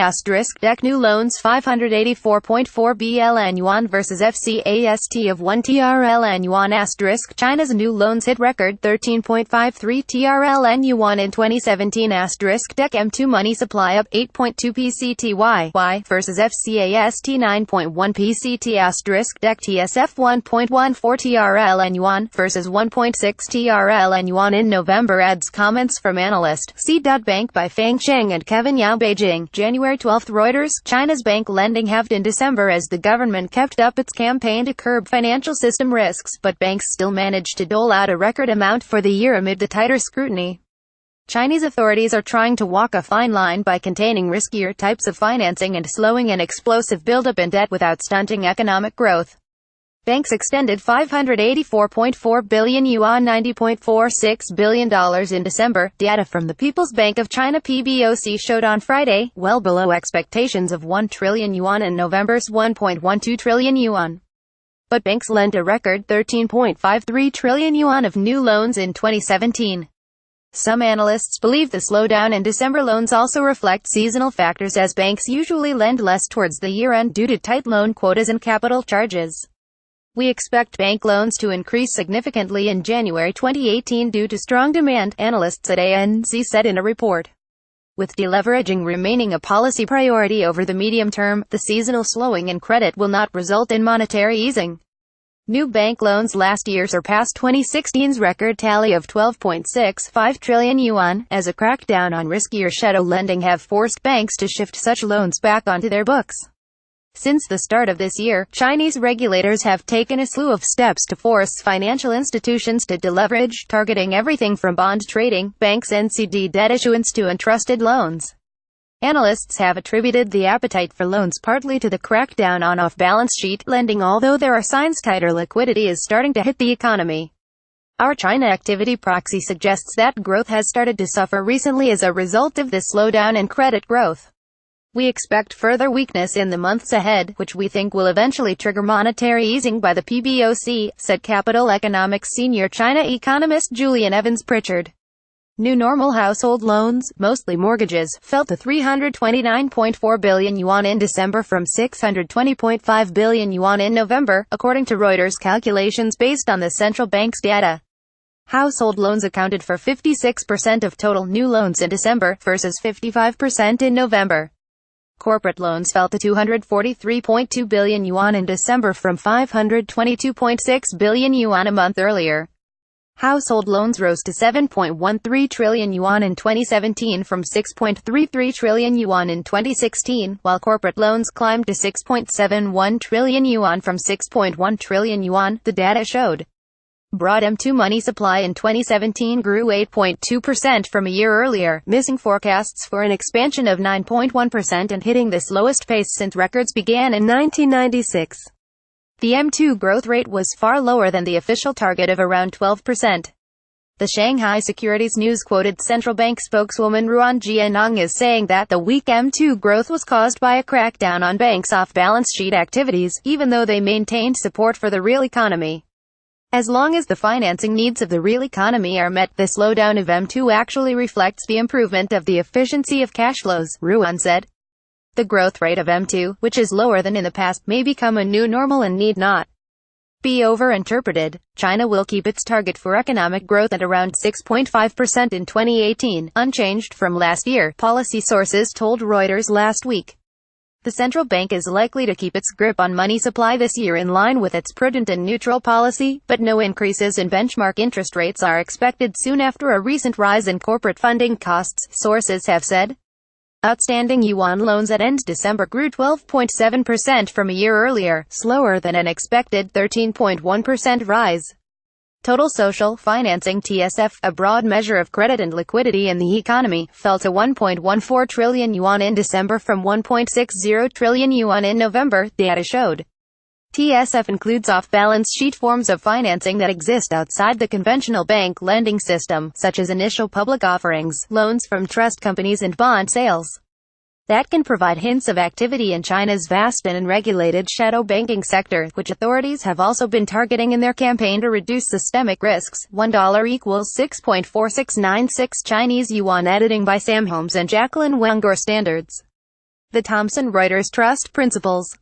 Dec new loans 584.4 BLN yuan versus FCAST of 1 trln yuan. China's new loans hit record 13.53 trln yuan in 2017. Dec M2 money supply up 8.2 PCTY versus FCAST 9.1 PCT. Dec TSF 1.14 trln yuan versus 1.6 trln yuan in November. Adds comments from analyst c.ba by Fang Cheng and Kevin Yao. Beijing, January 12. Reuters, China's bank lending halved in December as the government kept up its campaign to curb financial system risks, but banks still managed to dole out a record amount for the year amid the tighter scrutiny. Chinese authorities are trying to walk a fine line by containing riskier types of financing and slowing an explosive buildup in debt without stunting economic growth. Banks extended 584.4 billion yuan $90.46 billion in December, data from the People's Bank of China PBOC showed on Friday, well below expectations of 1 trillion yuan and November's 1.12 trillion yuan. But banks lent a record 13.53 trillion yuan of new loans in 2017. Some analysts believe the slowdown in December loans also reflect seasonal factors, as banks usually lend less towards the year-end due to tight loan quotas and capital charges. We expect bank loans to increase significantly in January 2018 due to strong demand, analysts at ANC said in a report. With deleveraging remaining a policy priority over the medium term, the seasonal slowing in credit will not result in monetary easing. New bank loans last year surpassed 2016's record tally of 12.65 trillion yuan, as a crackdown on riskier shadow lending have forced banks to shift such loans back onto their books. Since the start of this year, Chinese regulators have taken a slew of steps to force financial institutions to deleverage, targeting everything from bond trading, banks' NCD debt issuance to entrusted loans. Analysts have attributed the appetite for loans partly to the crackdown on off-balance sheet lending, although there are signs tighter liquidity is starting to hit the economy. Our China activity proxy suggests that growth has started to suffer recently as a result of this slowdown in credit growth. We expect further weakness in the months ahead, which we think will eventually trigger monetary easing by the PBOC, said Capital Economics senior China economist Julian Evans-Pritchard. New normal household loans, mostly mortgages, fell to 329.4 billion yuan in December from 620.5 billion yuan in November, according to Reuters calculations based on the central bank's data. Household loans accounted for 56% of total new loans in December, versus 55% in November. Corporate loans fell to 243.2 billion yuan in December from 522.6 billion yuan a month earlier. Household loans rose to 7.13 trillion yuan in 2017 from 6.33 trillion yuan in 2016, while corporate loans climbed to 6.71 trillion yuan from 6.1 trillion yuan, the data showed. Broad M2 money supply in 2017 grew 8.2% from a year earlier, missing forecasts for an expansion of 9.1% and hitting the slowest pace since records began in 1996. The M2 growth rate was far lower than the official target of around 12%. The Shanghai Securities News quoted central bank spokeswoman Ruan Jianong as saying that the weak M2 growth was caused by a crackdown on banks' off-balance sheet activities, even though they maintained support for the real economy. As long as the financing needs of the real economy are met, the slowdown of M2 actually reflects the improvement of the efficiency of cash flows, Ruan said. The growth rate of M2, which is lower than in the past, may become a new normal and need not be overinterpreted. China will keep its target for economic growth at around 6.5% in 2018, unchanged from last year, policy sources told Reuters last week. The central bank is likely to keep its grip on money supply this year in line with its prudent and neutral policy, but no increases in benchmark interest rates are expected soon after a recent rise in corporate funding costs, sources have said. Outstanding yuan loans at end December grew 12.7% from a year earlier, slower than an expected 13.1% rise. Total social financing (TSF), a broad measure of credit and liquidity in the economy, fell to 1.14 trillion yuan in December from 1.60 trillion yuan in November, data showed. TSF includes off-balance sheet forms of financing that exist outside the conventional bank lending system, such as initial public offerings, loans from trust companies and bond sales. That can provide hints of activity in China's vast and unregulated shadow banking sector, which authorities have also been targeting in their campaign to reduce systemic risks. $1 equals 6.4696 Chinese yuan. Editing by Sam Holmes and Jacqueline Wangor. Standards. The Thomson Reuters Trust Principles